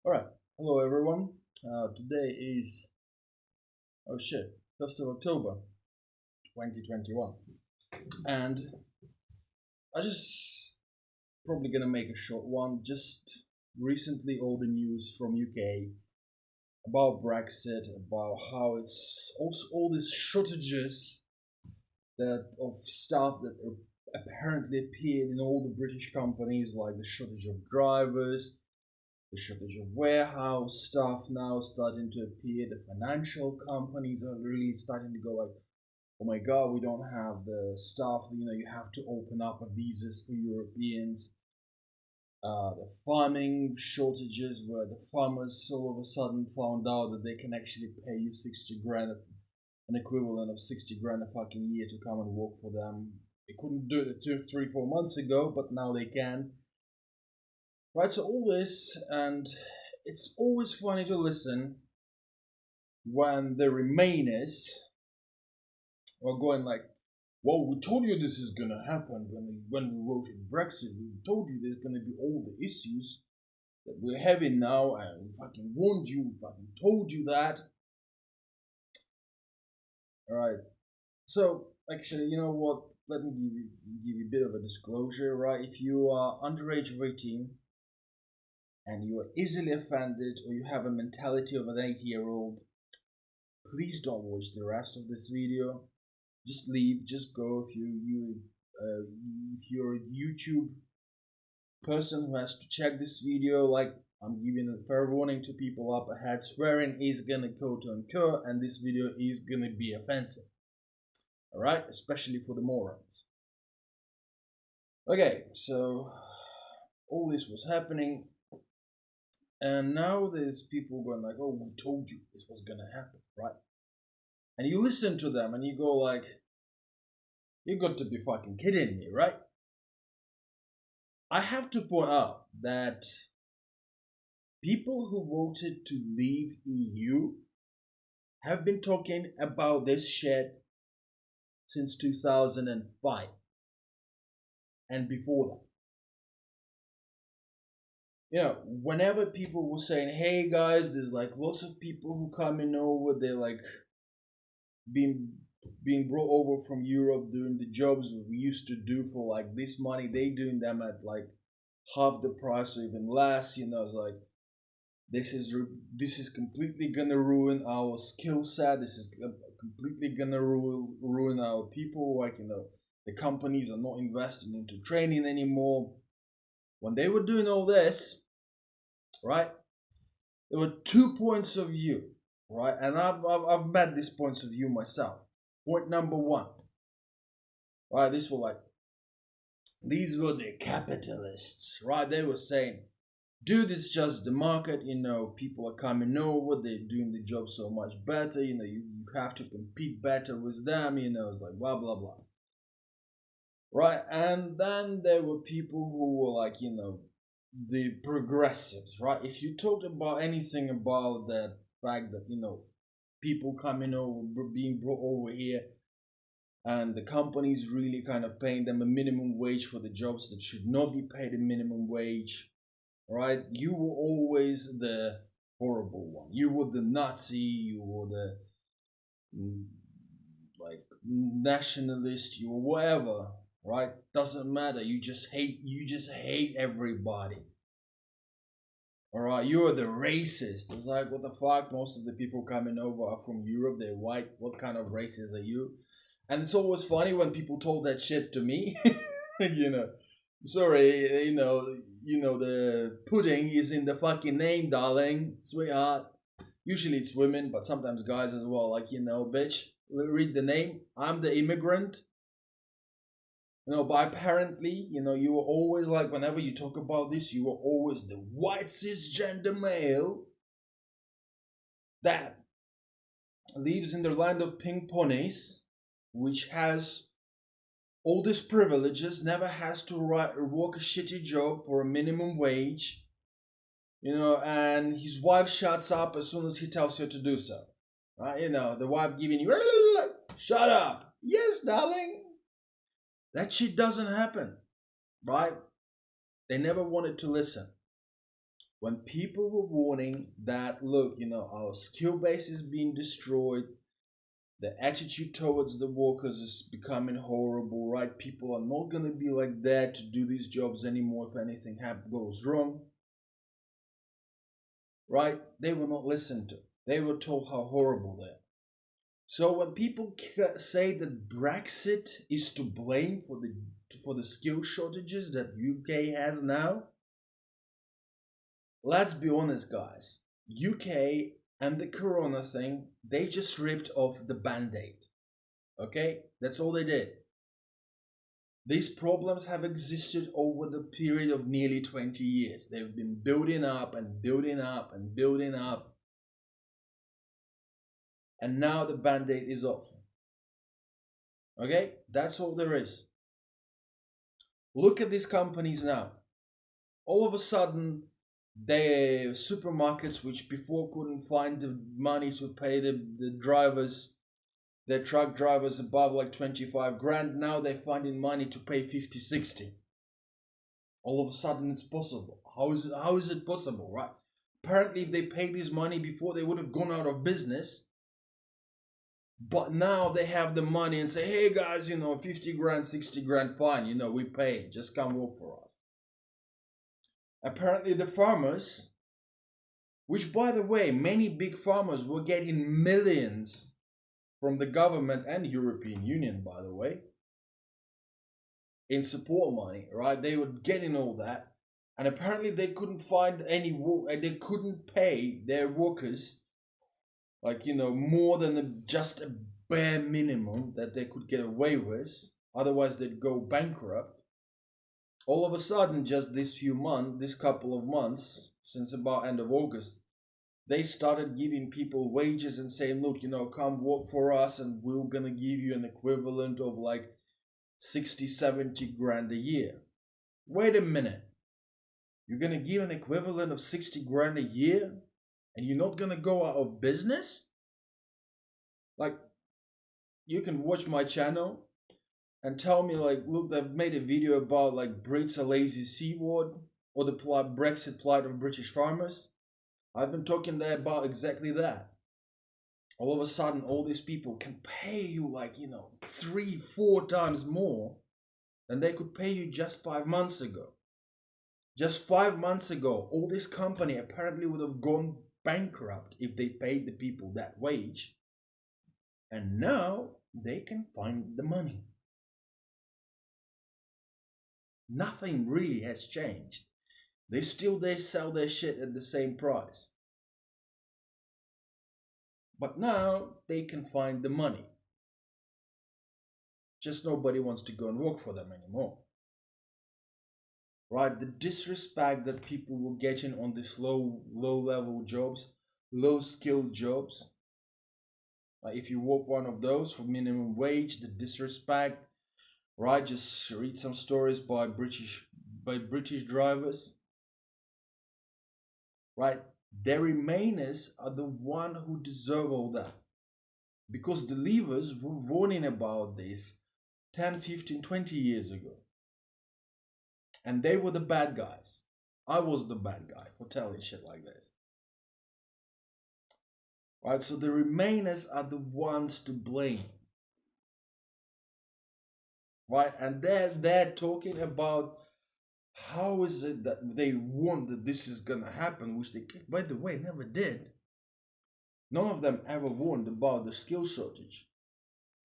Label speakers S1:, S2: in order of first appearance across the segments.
S1: Alright, hello everyone. Today is, oh shit, 1st of October 2021. And I just probably gonna make a short one. Just recently, all the news from UK about Brexit, about how it's also all these shortages that of stuff that apparently appeared in all the British companies, like the shortage of drivers, the shortage of warehouse staff now starting to appear. The financial companies are really starting to go like, oh my god, we don't have the staff. You have to open up a visas for Europeans. The farming shortages, where the farmers all of a sudden found out that they can actually pay you 60 grand, an equivalent of 60 grand a fucking year to come and work for them. They couldn't do it 2, 3, 4 months ago, but now they can. Right, so all this, and it's always funny to listen when the Remainers are going like, well, we told you this is gonna happen when we voted Brexit. We told you there's gonna be all the issues that we're having now, and we fucking warned you, we fucking told you that. Alright, so actually, you know what? Let me give you a bit of a disclosure, right? If you are underage of 18 and you are easily offended, or you have a mentality of an 80-year-old, please don't watch the rest of this video. Just leave, just go. If you're a YouTube person who has to check this video, like, I'm giving a fair warning to people up ahead, swearing is gonna quote unquote, and this video is gonna be offensive. Alright, especially for the morons. Okay, so all this was happening, and now there's people going like, oh, we told you this was gonna happen, right? And you listen to them and you go like, you got to be fucking kidding me, right? I have to point out that people who voted to leave EU have been talking about this shit since 2005 and before that. Whenever people were saying, hey guys, there's like lots of people who coming over, they're like being brought over from Europe doing the jobs we used to do for like this money, they doing them at like half the price or even less. It's like, this is completely gonna ruin our skill set. This is completely gonna ruin our people. Like, the companies are not investing into training anymore. When they were doing all this, right, there were 2 points of view, right? And I've met these points of view myself. Point number one, right? These were the capitalists, right? They were saying, dude, it's just the market, people are coming over, they're doing the job so much better, you have to compete better with them, it's like blah blah blah. Right? And then there were people who were like, the progressives, right? If you talked about anything about that fact that, people coming over, being brought over here, and the companies really kind of paying them a minimum wage for the jobs that should not be paid a minimum wage, right? You were always the horrible one. You were the Nazi. You were the like nationalist. You were whatever, right? Doesn't matter. You just hate everybody. All right, you are the racist. It's like, what the fuck? Most of the people coming over are from Europe. They're white. What kind of racist are you? And it's always funny when people told that shit to me. Sorry, the pudding is in the fucking name, darling, sweetheart. Usually it's women, but sometimes guys as well. Like, bitch, read the name. I'm the immigrant. But apparently, you were always like, whenever you talk about this, you were always the white cisgender male that lives in the land of pink ponies, which has all these privileges, never has to work a shitty job for a minimum wage, and his wife shuts up as soon as he tells her to do so. Right? The wife giving you, shut up. Yes, darling. That shit doesn't happen, right? They never wanted to listen. when people were warning that, look, our skill base is being destroyed, the attitude towards the workers is becoming horrible, right? People are not going to be like that to do these jobs anymore if anything goes wrong, right? They were not listened to. They were told how horrible they are. So when people say that Brexit is to blame for the skill shortages that UK has now, let's be honest, guys. UK and the Corona thing, they just ripped off the band-aid. Okay? That's all they did. These problems have existed over the period of nearly 20 years. They've been building up and building up and building up. And now the band-aid is off. Okay? That's all there is. Look at these companies now. All of a sudden, the supermarkets, which before couldn't find the money to pay the drivers, the truck drivers above like 25 grand, now they're finding money to pay 50, 60. All of a sudden it's possible. How is it possible, right? Apparently if they paid this money before, they would have gone out of business. But now they have the money and say, hey guys, 50 grand, 60 grand, fine, we pay, just come work for us. Apparently the farmers, which by the way, many big farmers were getting millions from the government and European Union, by the way, in support money, right? They were getting all that, and apparently they couldn't find any work, they couldn't pay their workers, more than just a bare minimum that they could get away with, otherwise they'd go bankrupt. All of a sudden, just this couple of months, since about end of August, they started giving people wages and saying, look, come work for us and we're going to give you an equivalent of like 60, 70 grand a year. Wait a minute. You're going to give an equivalent of 60 grand a year and you're not going to go out of business? Like, you can watch my channel and tell me, look, they've made a video about Brits a lazy C-word or the Brexit plight of British farmers. I've been talking there about exactly that. All of a sudden, all these people can pay you 3-4 times more than they could pay you just 5 months ago. Just 5 months ago, all this company apparently would have gone bankrupt if they paid the people that wage. And now they can find the money. Nothing really has changed. They sell their shit at the same price. But now they can find the money. Just nobody wants to go and work for them anymore. Right? The disrespect that people were getting on these low level jobs, low skilled jobs. If you work one of those for minimum wage, the disrespect, right? Just read some stories by British drivers. Right? The remainers are the one who deserve all that. Because the leavers were warning about this 10, 15, 20 years ago. And they were the bad guys. I was the bad guy for telling shit like this. Right? So the remainers are the ones to blame. Right? And they're talking about how is it that they want that this is gonna happen, which they, by the way, never did. None of them ever warned about the skill shortage.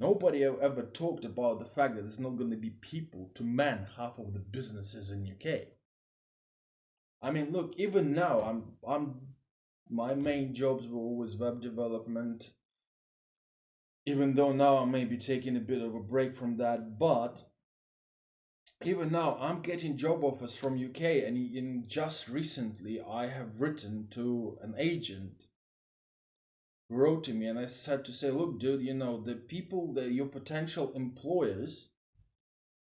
S1: Nobody ever talked about the fact that there's not going to be people to man half of the businesses in UK. I mean, look, even now, my main jobs were always web development. Even though now I may be taking a bit of a break from that, but even now I'm getting job offers from UK, and in just recently I have written to an agent who wrote to me, and I had to say, look, dude, the people that your potential employers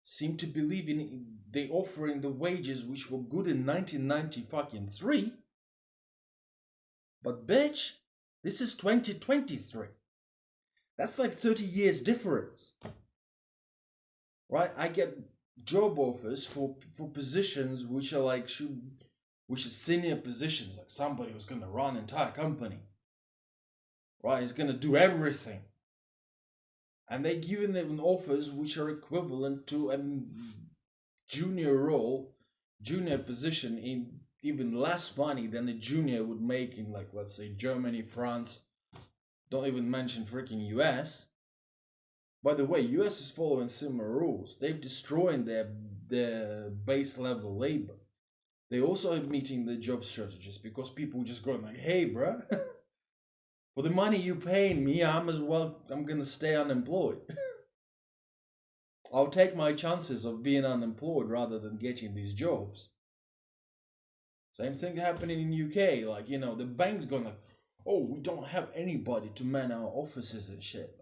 S1: seem to believe in they offering the wages which were good in 1993, but bitch, this is 2023. That's like 30 years difference, right? I get job offers for positions which are which is senior positions, like somebody who's going to run an entire company, right? He's going to do everything. And they're giving them offers which are equivalent to a junior role, junior position in even less money than a junior would make in, like, let's say Germany, France, don't even mention freaking US. By the way, US is following similar rules. They've destroyed their base level labor. They also are meeting the job shortages because people just going like, hey bruh, for the money you paying me, I'm gonna stay unemployed. I'll take my chances of being unemployed rather than getting these jobs. Same thing happening in UK. Like, the bank's gonna, oh, we don't have anybody to man our offices and shit.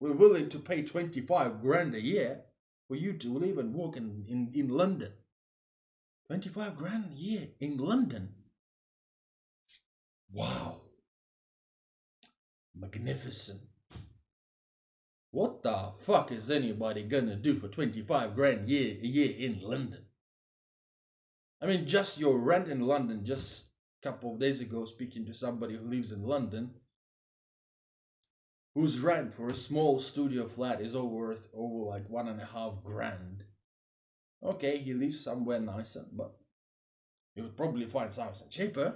S1: We're willing to pay 25 grand a year for you to live and work in London. 25 grand a year in London. Wow. Magnificent. What the fuck is anybody gonna do for 25 grand a year in London? I mean, just your rent in London, just a couple of days ago, speaking to somebody who lives in London, whose rent for a small studio flat is over like 1.5 grand. Okay, he lives somewhere nicer, but you would probably find something cheaper.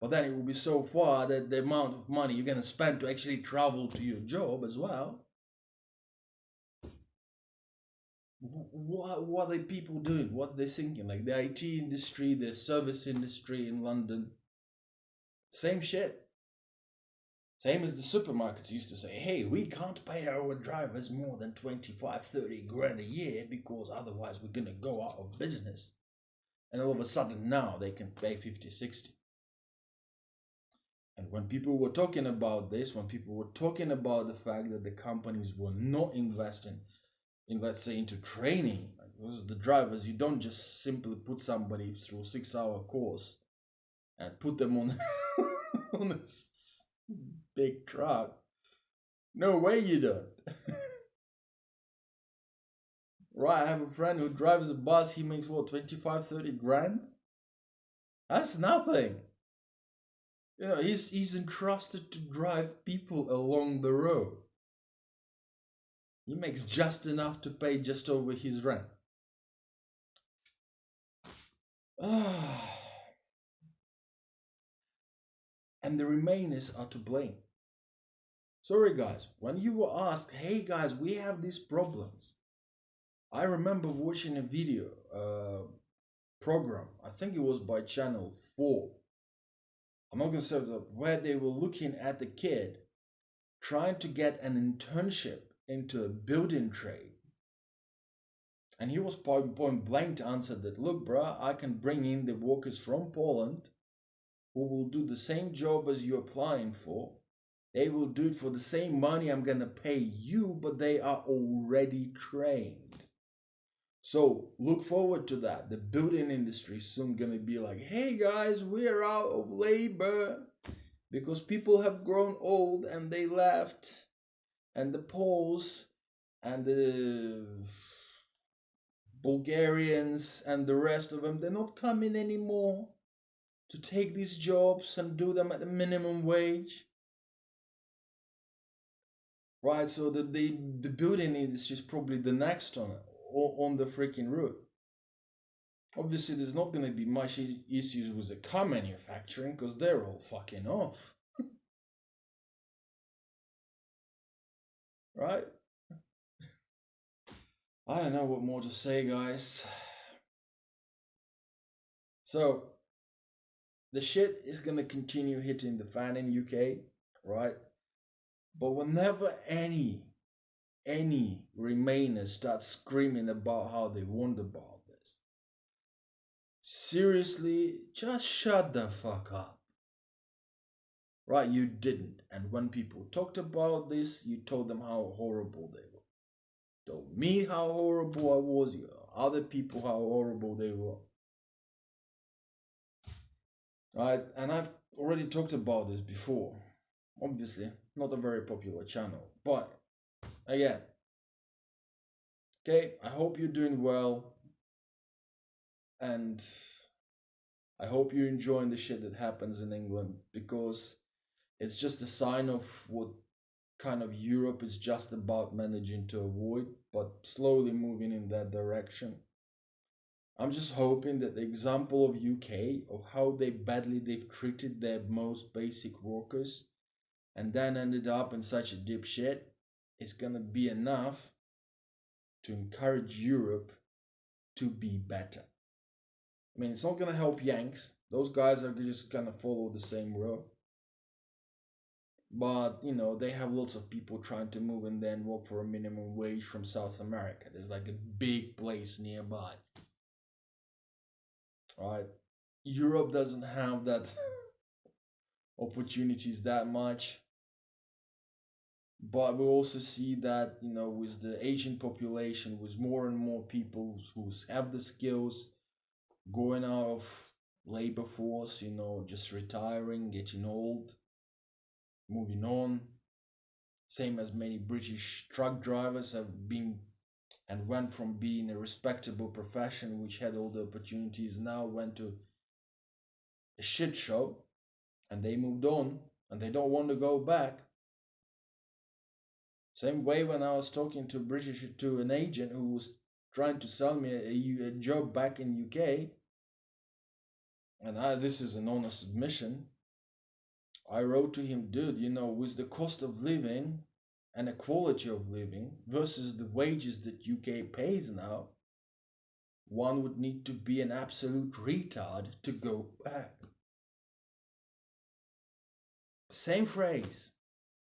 S1: But then it will be so far that the amount of money you're going to spend to actually travel to your job as well. What are people doing? What are they thinking? Like the IT industry, the service industry in London, same shit. Same as the supermarkets used to say, hey, we can't pay our drivers more than 25, 30 grand a year because otherwise we're going to go out of business. And all of a sudden now they can pay 50, 60. And when people were talking about this, when people were talking about the fact that the companies were not investing in, let's say, into training, like those the drivers, you don't just simply put somebody through a 6-hour course and put them on on a big truck. No way you don't. Right, I have a friend who drives a bus. He makes what, 25, 30 grand? That's nothing. He's entrusted to drive people along the road. He makes just enough to pay just over his rent. And the remainers are to blame. Sorry guys, when you were asked, hey guys, we have these problems. I remember watching a video, program, I think it was by Channel 4. I'm not going to say that, where they were looking at the kid trying to get an internship into a building trade. And he was point blank to answer that, look, bruh, I can bring in the workers from Poland who will do the same job as you're applying for. They will do it for the same money I'm going to pay you, but they are already trained. So look forward to that. The building industry is soon going to be like, hey guys, we are out of labor because people have grown old and they left. And the Poles and the Bulgarians and the rest of them, they're not coming anymore to take these jobs and do them at the minimum wage. Right, so the building industry is probably the next on the freaking route. Obviously, there's not going to be much issues with the car manufacturing because they're all fucking off. Right? I don't know what more to say, guys. So, the shit is going to continue hitting the fan in UK, right? But whenever any Remainers start screaming about how they wonder about this, seriously, just shut the fuck up. Right, you didn't. And when people talked about this, you told them how horrible they were. Told me how horrible I was, you other people how horrible they were. Right, and I've already talked about this before. Obviously, not a very popular channel, but again, okay, I hope you're doing well, and I hope you're enjoying the shit that happens in England, because it's just a sign of what kind of Europe is just about managing to avoid, but slowly moving in that direction. I'm just hoping that the example of UK, of how they've treated their most basic workers and then ended up in such a deep shit, is gonna be enough to encourage Europe to be better. I mean, it's not gonna help Yanks. Those guys are just gonna follow the same road. But they have lots of people trying to move and then work for a minimum wage from South America. There's like a big place nearby. Right? Europe doesn't have that opportunities that much. But we also see that, with the aging population, with more and more people who have the skills going out of labor force, just retiring, getting old, moving on. Same as many British truck drivers have been and went from being a respectable profession which had all the opportunities, now went to a shit show, and they moved on and they don't want to go back. Same way when I was talking to an agent who was trying to sell me a job back in UK, and this is an honest admission, I wrote to him, dude, with the cost of living and the quality of living versus the wages that UK pays now, one would need to be an absolute retard to go back. Same phrase.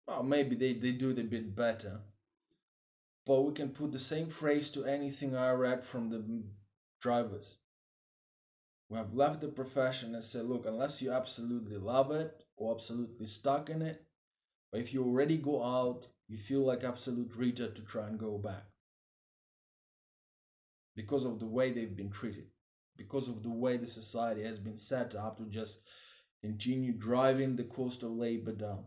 S1: Well, maybe they do it a bit better. But we can put the same phrase to anything I read from the drivers who have left the profession and said, look, unless you absolutely love it or absolutely stuck in it, but if you already go out, you feel like absolute retard to try and go back. Because of the way they've been treated. Because of the way the society has been set up to just continue driving the cost of labor down.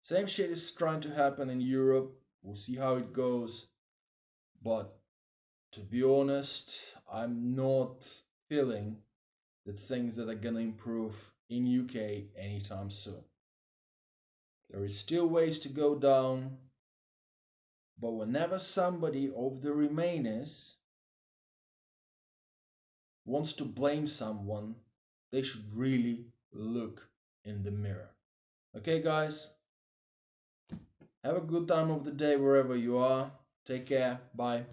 S1: Same shit is trying to happen in Europe. We'll see how it goes. But to be honest, I'm not feeling that things that are gonna improve in UK anytime soon. There is still ways to go down, but whenever somebody of the Remainers wants to blame someone, they should really look in the mirror. Okay, guys? Have a good time of the day wherever you are. Take care. Bye.